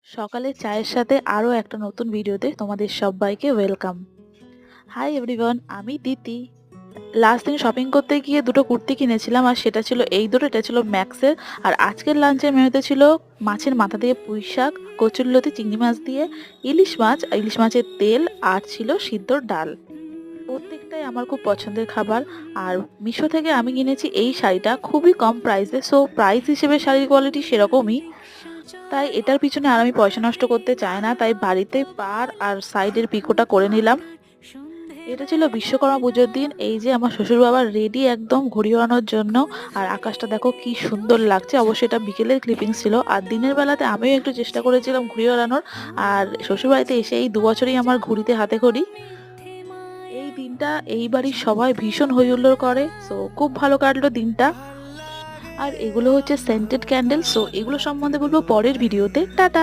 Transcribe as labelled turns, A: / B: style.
A: সকালে চায়ের সাথে আরও একটা নতুন ভিডিওতে তোমাদের সবাইকে ওয়েলকাম। হাই এভরিওয়ান, আমি দিতি। লাস্ট দিন শপিং করতে গিয়ে দুটো কুর্তি কিনেছিলাম, আর সেটা ছিল এই দুটো, এটা ছিল ম্যাক্সের। আর আজকের লাঞ্চের মেনুতে ছিল মাছের মাথা দিয়ে পুঁই শাক, কচুরলতি চিংড়ি মাছ দিয়ে ইলিশ মাছ, ইলিশ মাছের তেল, আর ছিল সিদ্ধর ডাল। প্রত্যেকটাই আমার খুব পছন্দের খাবার। আর মিশো থেকে আমি কিনেছি এই শাড়িটা খুবই কম প্রাইসে, সো প্রাইস হিসেবে শাড়ির কোয়ালিটি সেরকমই। তাই এটার পিছনে আর আমি পয়সা নষ্ট করতে চাই না, তাই বাড়িতে পার আর সাইডের পিকোটা করে নিলাম। এটা ছিল বিশ্বকর্মা পুজোর দিন। এই যে আমার শ্বশুর বাবা রেডি একদম ঘুড়ি ওড়ানোর জন্য। আর আকাশটা দেখো কি সুন্দর লাগছে। অবশ্যই এটা বিকেলের ক্লিপিংস ছিল, আর দিনের বেলাতে আমিও একটু চেষ্টা করেছিলাম ঘুড়ি ওড়ানোর। আর শ্বশুর বাড়িতে এসে এই 2 বছরই আমার ঘুড়িতে হাতে খড়ি। এই দিনটা এই বাড়ির সবাই ভীষণ হই হুল্লোড় করে, সো খুব ভালো কাটলো দিনটা। আর এগুলো হচ্ছে সেন্টেড ক্যান্ডেল, সো এগুলো সম্বন্ধে বলবো পরের ভিডিওতে। টাটা।